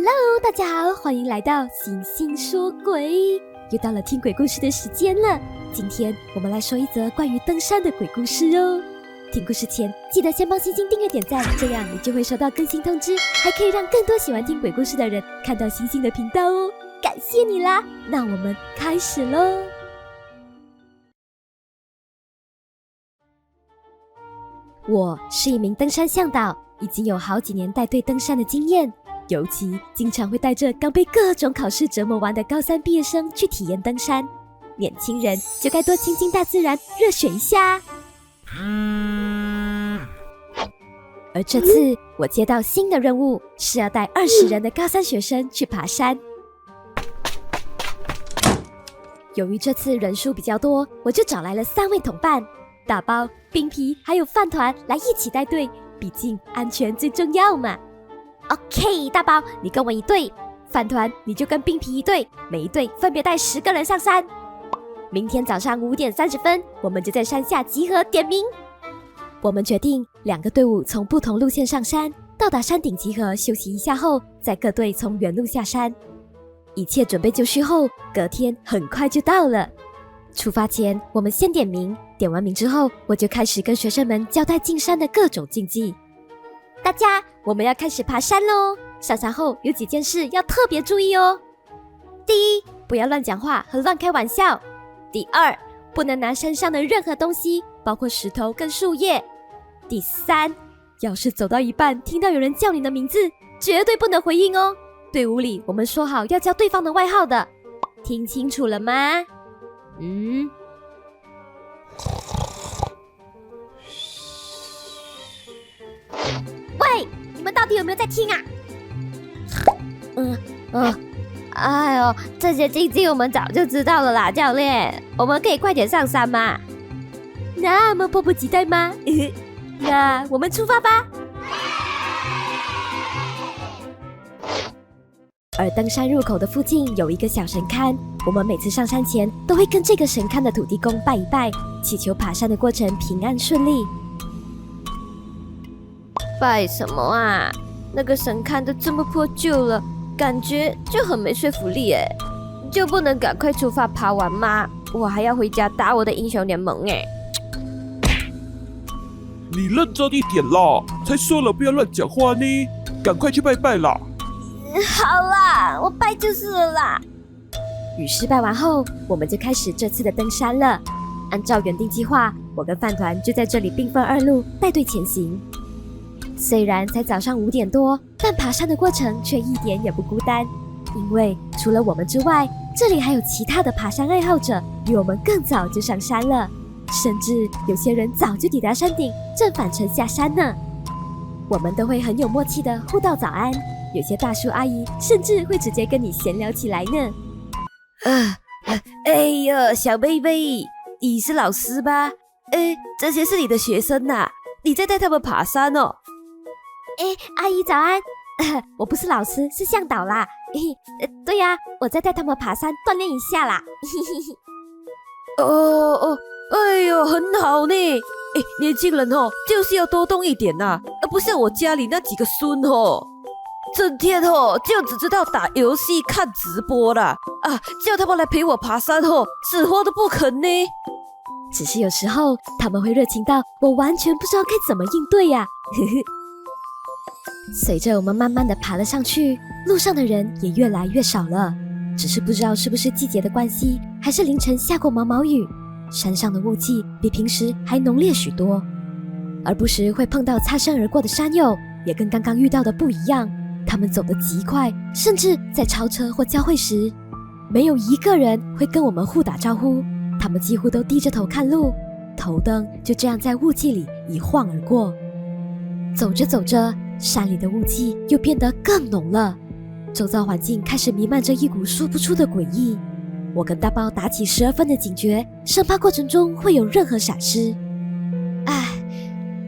Hello， 大家好，欢迎来到星星说鬼，又到了听鬼故事的时间了。今天我们来说一则关于登山的鬼故事哦。听故事前记得先帮星星订阅点赞，这样你就会收到更新通知，还可以让更多喜欢听鬼故事的人看到星星的频道哦。感谢你啦！那我们开始咯。我是一名登山向导，已经有好几年带队登山的经验，尤其经常会带着刚被各种考试折磨完的高三毕业生去体验登山。年轻人就该多亲近大自然，热血一下。而这次我接到新的任务，是要带20人的高三学生去爬山。由于这次人数比较多，我就找来了3位同伴，大包、冰皮还有饭团来一起带队，毕竟安全最重要嘛。OK， 大包你跟我一队，饭团你就跟冰皮一队，每一队分别带10个人上山。明天早上5点30分，我们就在山下集合点名。我们决定2个队伍从不同路线上山，到达山顶集合休息一下后，再各队从原路下山。一切准备就绪后，隔天很快就到了。出发前，我们先点名，点完名之后，我就开始跟学生们交代进山的各种禁忌。大家，我们要开始爬山咯！上山后有几件事要特别注意哦。第一，不要乱讲话和乱开玩笑。第二，不能拿山上的任何东西，包括石头跟树叶。第三，要是走到一半听到有人叫你的名字，绝对不能回应哦。队伍里我们说好要叫对方的外号的，听清楚了吗？喂，你们到底有没有在听啊？哎呦，这些禁忌我们早就知道了啦，教练，我们可以快点上山吗？那么迫不及待吗？那我们出发吧。而登山入口的附近有一个小神龛，我们每次上山前都会跟这个神龛的土地公拜一拜，祈求爬山的过程平安顺利。拜什么啊？那个神龛都这么破旧了，感觉就很没说服力耶，就不能赶快出发爬完吗？我还要回家打我的英雄联盟耶。你认真一点啦，才说了不要乱讲话呢，赶快去拜拜啦。好啦，我拜就是了啦。于是拜完后，我们就开始这次的登山了。按照原定计划，我跟饭团就在这里兵分2路，带队前行。虽然才早上5点多，但爬山的过程却一点也不孤单，因为除了我们之外，这里还有其他的爬山爱好者比我们更早就上山了，甚至有些人早就抵达山顶，正返程下山呢。我们都会很有默契的互道早安，有些大叔阿姨甚至会直接跟你闲聊起来呢。哎呀，小贝贝，你是老师吧？这些是你的学生呐，你在带他们爬山哦。阿姨早安。我不是老师，是向导啦。对呀，我在带他们爬山锻炼一下啦。哎呦，很好呢。年轻人哦，就是要多动一点呐，不像我家里那几个孙哦，整天哦就只知道打游戏、看直播啦。叫他们来陪我爬山哦，死活都不肯呢。只是有时候他们会热情到我完全不知道该怎么应对呀。随着我们慢慢的爬了上去，路上的人也越来越少了，只是不知道是不是季节的关系，还是凌晨下过毛毛雨，山上的雾气比平时还浓烈许多，而不时会碰到擦身而过的山友，也跟刚刚遇到的不一样，他们走得极快，甚至在超车或交汇时，没有一个人会跟我们互打招呼，他们几乎都低着头看路，头灯就这样在雾气里一晃而过。走着走着，山里的雾气又变得更浓了，周遭环境开始弥漫着一股说不出的诡异。我跟大包打起12分的警觉，生怕过程中会有任何闪失。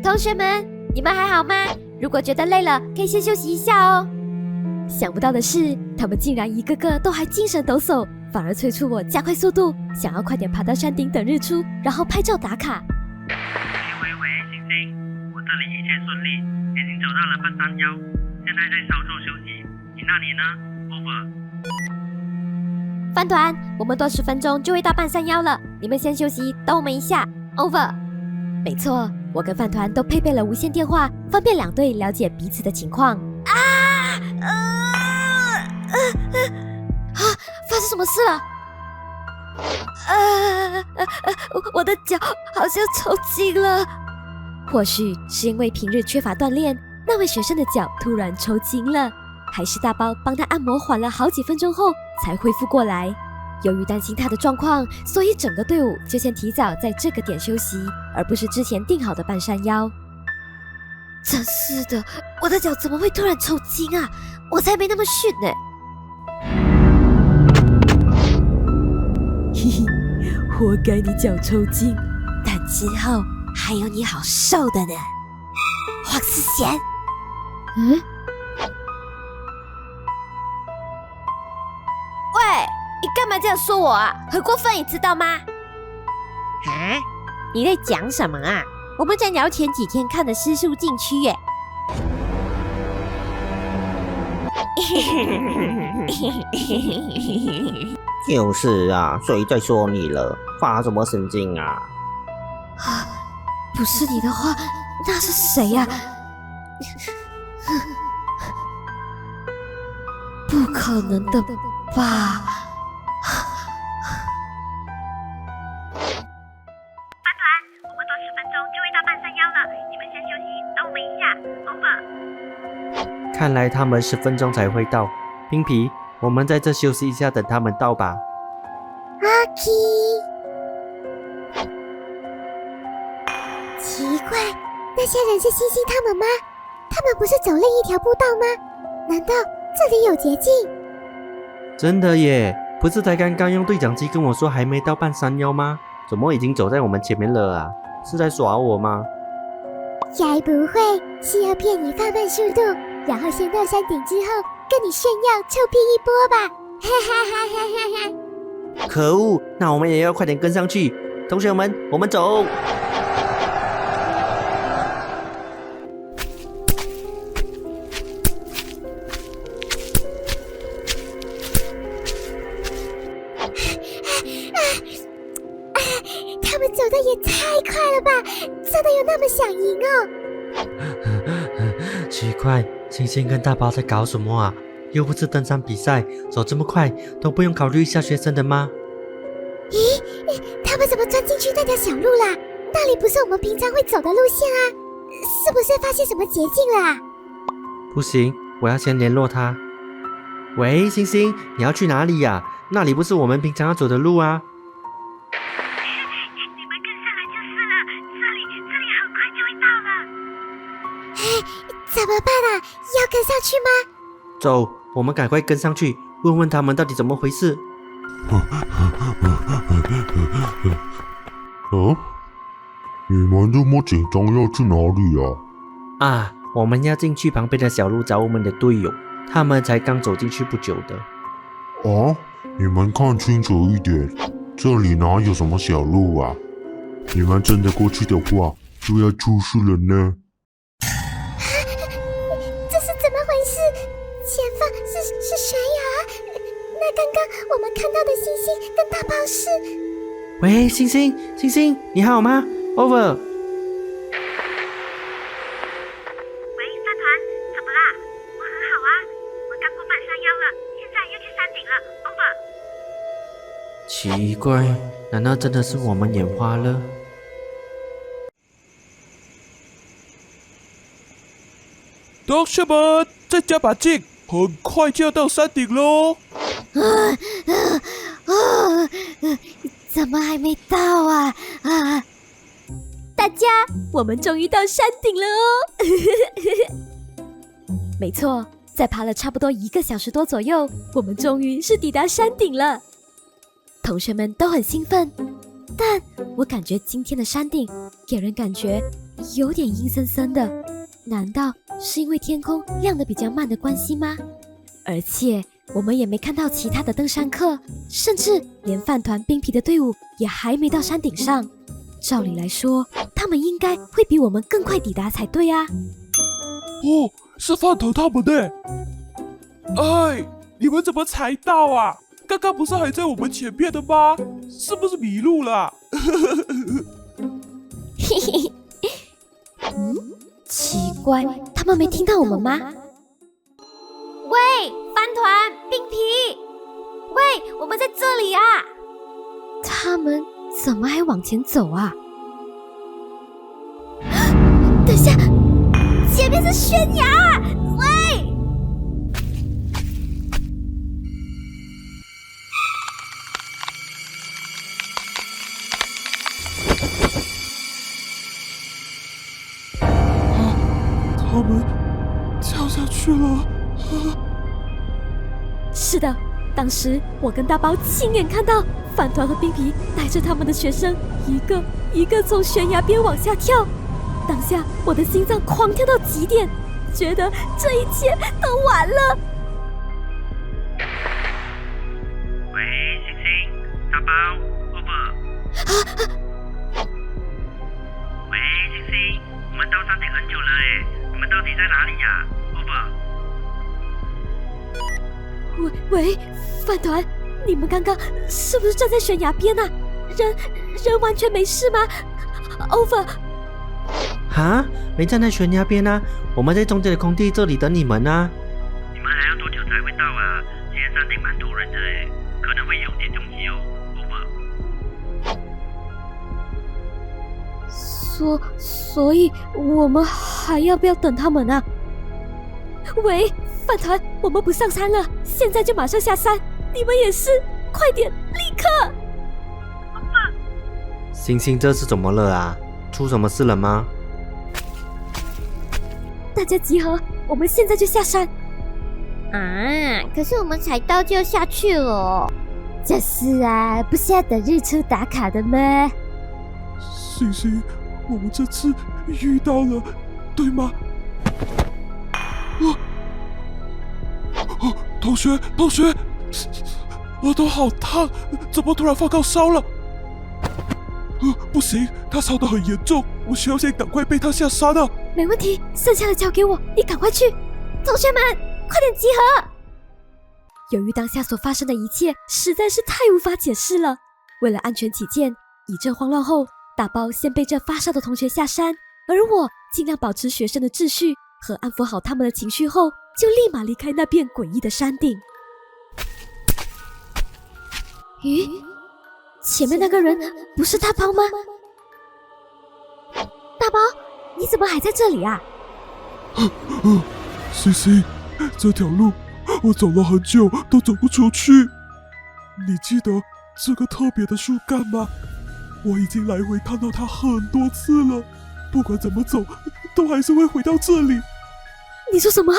同学们，你们还好吗？如果觉得累了，可以先休息一下哦。想不到的是，他们竟然一个个都还精神抖擞，反而催促我加快速度，想要快点爬到山顶等日出，然后拍照打卡。喂，星星，我这里一切顺利，已经走到了半山腰，现在在稍作休息，你那那你呢？Over。饭团，我们多10分钟就会到半山腰了，你们先休息，等我们一下。Over。没错，我跟饭团都配备了无线电话，方便两队了解彼此的情况。发生什么事了？我的脚好像抽筋了。或许是因为平日缺乏锻炼，那位学生的脚突然抽筋了，还是大包帮他按摩缓了好几分钟后才恢复过来。由于担心他的状况，所以整个队伍就先提早在这个点休息，而不是之前定好的半山腰。真是的，我的脚怎么会突然抽筋啊？我才没那么逊呢。嘿嘿，活该你脚抽筋，但之后还有你好受的呢。黄思贤，喂，你干嘛这样说我啊？很过分，你知道吗？啊？你在讲什么啊？我们在聊前几天看的失速禁区耶。就是啊，谁在说你了？发什么神经啊？不是你的话，那是谁呀？不可能的吧？我们多10分钟就会到半山腰了，你们先休息，等我们一下。Over。看来他们10分钟才会到。冰皮，我们在这休息一下，等他们到吧。奇怪，那些人是星星他们吗？他们不是走另一条步道吗？难道这里有捷径？真的耶，不是才刚刚用对讲机跟我说还没到半山腰吗？怎么已经走在我们前面了啊？是在耍我吗？该不会是要骗你放慢速度，然后先到山顶之后跟你炫耀臭屁一波吧？哈哈哈哈哈哈！可恶，那我们也要快点跟上去。同学们，我们走。他们走的也太快了吧！真的有那么想赢哦？奇怪，星星跟大包在搞什么啊？又不是登山比赛，走这么快都不用考虑一下学生的吗？咦，他们怎么钻进去那条小路啦？那里不是我们平常会走的路线啊？是不是发现什么捷径了啊？不行，我要先联络他。喂，星星，你要去哪里呀？那里不是我们平常要走的路啊。你们跟上来就是了，这里很快就会到了。怎么办啊？要跟上去吗？走，我们赶快跟上去，问问他们到底怎么回事。你们这么紧张要去哪里啊？啊，我们要进去旁边的小路找我们的队友，他们才刚走进去不久的。啊，你们看清楚一点，这里哪有什么小路啊？你们真的过去的话，就要出事了呢。这是怎么回事？前方是谁呀？那刚刚我们看到的星星跟大宝是……喂，星星，星星，你好吗 ？Over。喂，饭团，怎么啦？我很好啊，我刚过半山腰了，现在要去山顶了。Over。奇怪，难道真的是我们眼花了？同学们，再加把劲，很快就要到山顶喽！怎么还没到啊？大家，我们终于到山顶了哦！没错，在爬了差不多1个小时多左右，我们终于是抵达山顶了。同学们都很兴奋，但我感觉今天的山顶给人感觉有点阴森森的，难道是因为天空亮得比较慢的关系吗？而且我们也没看到其他的登山客，甚至连饭团冰皮的队伍也还没到山顶上。照理来说，他们应该会比我们更快抵达才对啊。哦，是饭团他们呢。哎，你们怎么才到啊？刚刚不是还在我们前面的吗？是不是迷路了？嘿嘿，奇怪，他们没听到我们吗？喂，饭团、冰皮，喂，我们在这里啊！他们怎么还往前走啊？等一下，前面是悬崖！喂！他们跳下去了。是的，当时我跟大包亲眼看到饭团和冰皮带着他们的学生一个一个从悬崖边往下跳。当下我的心脏狂跳到极点，觉得这一切都完了。喂，星星，大包 ，over。喂，星星，我们到山顶很久了诶，你们到底在哪里呀？over。喂，饭团，你们刚刚是不是站在悬崖边啊？人完全没事吗 ？over。哈，没站在悬崖边啊，我们在中间的空地这里等你们啊。你们还要多久才会到啊？今天山顶蛮多人的诶，可能会有点拥挤哦。over。所以我们还要不要等他们啊？喂，饭团，我们不上山了，现在就马上下山。你们也是，快点，立刻！星星，这是怎么了啊？出什么事了吗？大家集合，我们现在就下山。啊，可是我们才到就要下去了。就是啊，不是要等日出打卡的吗？星星，我们这次遇到了，对吗？同学，额头好烫，怎么突然发高烧了？不行，他烧得很严重，我需要先赶快背他下山啊！没问题，剩下的交给我，你赶快去。同学们，快点集合！由于当下所发生的一切实在是太无法解释了，为了安全起见，一阵慌乱后，大包先背着发烧的同学下山，而我尽量保持学生的秩序和安抚好他们的情绪后，就立马离开那片诡异的山顶。咦，前面那个人不是大包吗？大包，你怎么还在这里啊？星星，这条路我走了很久都走不出去。你记得这个特别的树干吗？我已经来回看到它很多次了，不管怎么走，都还是会回到这里。你说什么？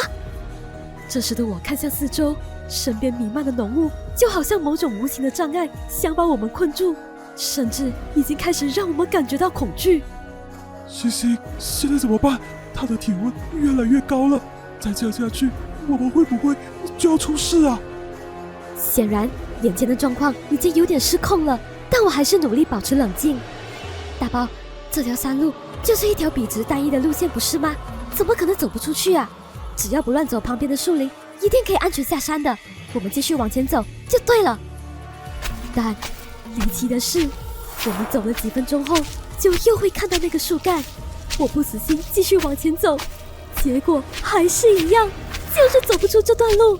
这时的我看向四周，身边弥漫的浓雾就好像某种无形的障碍，想把我们困住，甚至已经开始让我们感觉到恐惧。星星，现在怎么办？它的体温越来越高了，再这样下去，我们会不会就要出事啊？显然，眼前的状况已经有点失控了，但我还是努力保持冷静。大包，这条山路就是一条笔直单一的路线，不是吗？怎么可能走不出去啊？只要不乱走旁边的树林，一定可以安全下山的。我们继续往前走就对了。但离奇的是，我们走了几分钟后，就又会看到那个树干。我不死心，继续往前走，结果还是一样，就是走不出这段路。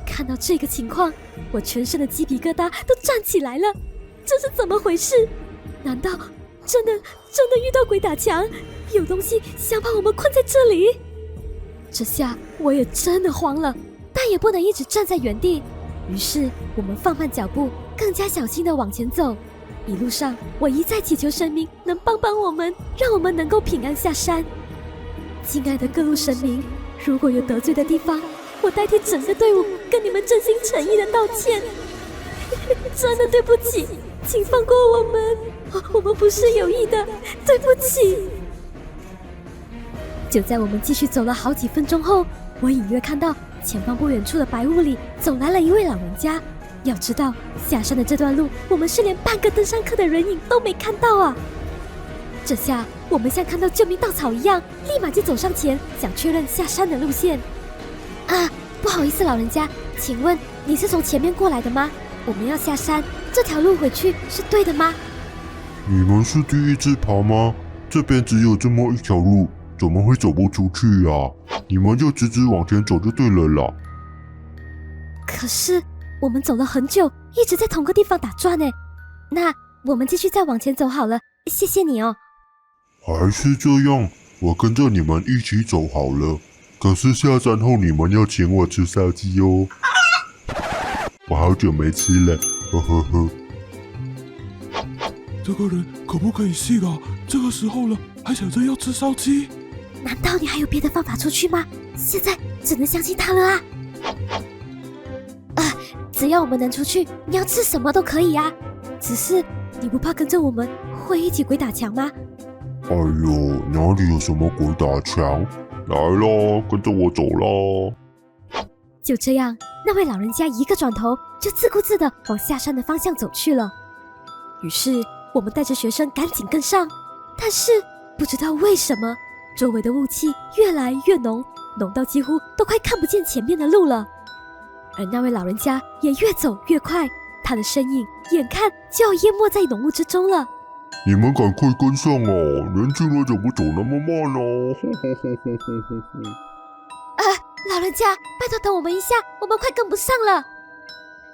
看到这个情况，我全身的鸡皮疙瘩都站起来了。这是怎么回事？难道真的遇到鬼打墙？有东西想把我们困在这里？这下我也真的慌了，但也不能一直站在原地。于是我们放慢脚步，更加小心地往前走。一路上，我一再祈求神明能帮帮我们，让我们能够平安下山。敬爱的各路神明，如果有得罪的地方，我代替整个队伍跟你们真心诚意的道歉。真的对不起，请放过我们，我们不是有意的，对不起。就在我们继续走了好几分钟后，我隐约看到前方不远处的白雾里走来了一位老人家。要知道，下山的这段路，我们是连半个登山客的人影都没看到啊！这下我们像看到救命稻草一样，立马就走上前，想确认下山的路线。啊，不好意思，老人家，请问你是从前面过来的吗？我们要下山，这条路回去是对的吗？你们是第一次爬吗？这边只有这么一条路，怎么会走不出去呀？你们就直直往前走就对了啦。可是我们走了很久，一直在同个地方打转呢。那我们继续再往前走好了，谢谢你哦。还是这样，我跟着你们一起走好了。可是下山后你们要请我吃烧鸡哦。我好久没吃了，呵呵呵。这个人可不可以信啊？这个时候了，还想着要吃烧鸡？难道你还有别的方法出去吗？现在只能相信他了啊！只要我们能出去，你要吃什么都可以啊。只是你不怕跟着我们会一起鬼打墙吗？哎呦，哪里有什么鬼打墙？来啦，跟着我走啦！就这样，那位老人家一个转头，就自顾自地往下山的方向走去了。于是我们带着学生赶紧跟上，但是不知道为什么，周围的雾气越来越浓，浓到几乎都快看不见前面的路了。而那位老人家也越走越快，他的身影眼看就要淹没在浓雾之中了。你们赶快跟上啊！年轻人怎么走那么慢呢？老人家，拜托等我们一下，我们快跟不上了。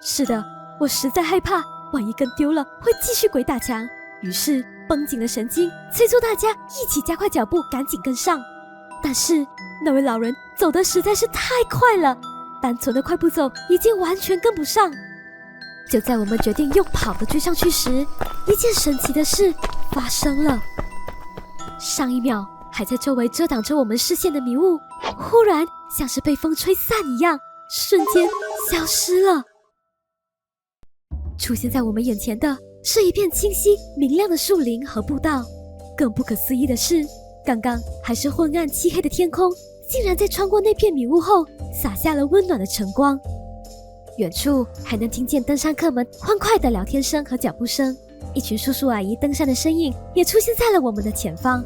是的，我实在害怕，万一跟丢了会继续鬼打墙。于是绷紧了神经，催促大家一起加快脚步，赶紧跟上。但是那位老人走得实在是太快了，单纯的快步走已经完全跟不上。就在我们决定用跑的追上去时，一件神奇的事发生了。上一秒还在周围遮挡着我们视线的迷雾，忽然像是被风吹散一样，瞬间消失了。出现在我们眼前的是一片清晰明亮的树林和步道。更不可思议的是，刚刚还是昏暗漆黑的天空，竟然在穿过那片迷雾后洒下了温暖的晨光。远处还能听见登山客们欢快的聊天声和脚步声，一群叔叔阿姨登山的身影也出现在了我们的前方。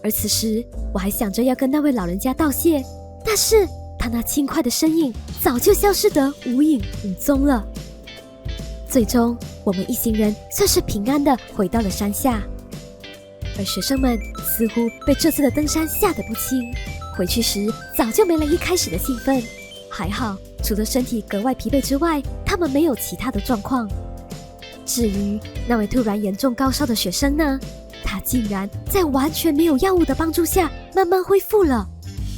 而此时我还想着要跟那位老人家道谢，但是他那轻快的身影早就消失得无影无踪了。最终我们一行人算是平安地回到了山下，而学生们似乎被这次的登山吓得不轻，回去时早就没了一开始的兴奋。还好除了身体格外疲惫之外，他们没有其他的状况。至于那位突然严重高烧的学生呢，他竟然在完全没有药物的帮助下慢慢恢复了。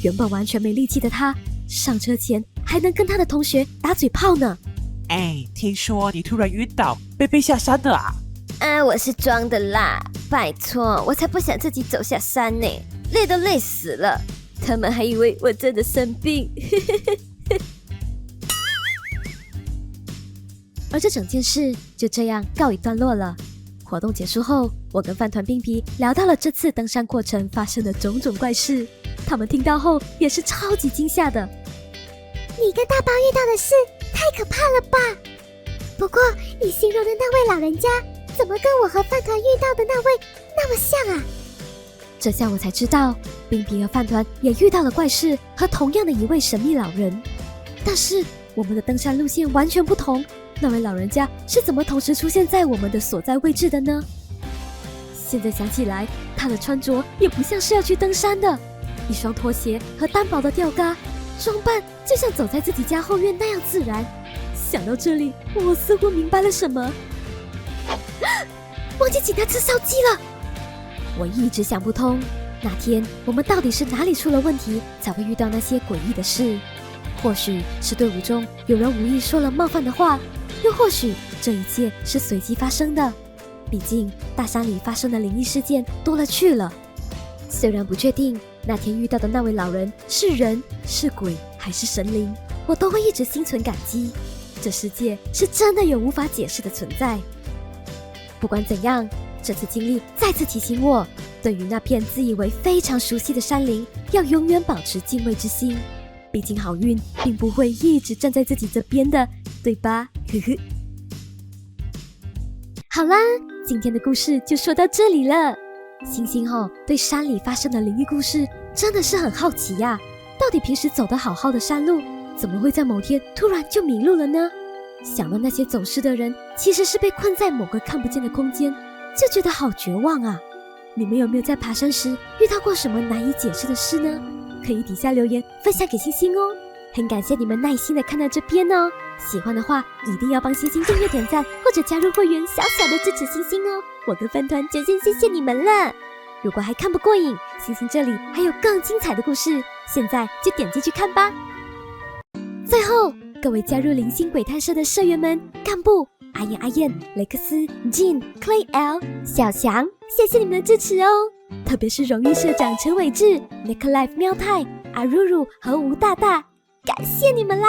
原本完全没力气的他，上车前还能跟他的同学打嘴炮呢。哎，听说你突然晕倒，被背下山的啊？我是装的啦，拜托，我才不想自己走下山呢，累都累死了，他们还以为我真的生病。而这整件事就这样告一段落了。活动结束后，我跟饭团冰皮聊到了这次登山过程发生的种种怪事，他们听到后也是超级惊吓的。你跟大包遇到的事太可怕了吧？不过你形容的那位老人家怎么跟我和饭团遇到的那位那么像啊？这下我才知道，冰皮和饭团也遇到了怪事和同样的一位神秘老人，但是我们的登山路线完全不同。那位老人家是怎么同时出现在我们的所在位置的呢？现在想起来，他的穿着也不像是要去登山的，一双拖鞋和单薄的吊嘎，装扮就像走在自己家后院那样自然。想到这里，我似乎明白了什么。忘记请他吃烧鸡了。我一直想不通，那天我们到底是哪里出了问题，才会遇到那些诡异的事？或许是队伍中有人无意说了冒犯的话，又或许这一切是随机发生的。毕竟大山里发生的灵异事件多了去了。虽然不确定那天遇到的那位老人是人是鬼还是神灵，我都会一直心存感激。这世界是真的有无法解释的存在。不管怎样，这次经历再次提醒我，对于那片自以为非常熟悉的山林，要永远保持敬畏之心。毕竟好运并不会一直站在自己这边的，对吧？呵呵。好啦，今天的故事就说到这里了。星星对山里发生的灵异故事真的是很好奇呀。到底平时走得好好的山路，怎么会在某天突然就迷路了呢？想到那些走失的人其实是被困在某个看不见的空间，就觉得好绝望啊！你们有没有在爬山时遇到过什么难以解释的事呢？可以底下留言分享给星星哦。很感谢你们耐心的看到这边哦，喜欢的话一定要帮星星订阅点赞或者加入会员，小小的支持星星哦。我跟饭团真心谢谢你们了。如果还看不过瘾，星星这里还有更精彩的故事，现在就点进去看吧。最后，各位加入灵性鬼探社的社员们、干部阿燕、阿燕、雷克斯、Jean、Clay、L、小翔，谢谢你们的支持哦！特别是荣誉社长陈伟志、Nick Life 喵太、阿如如和吴大大，感谢你们啦！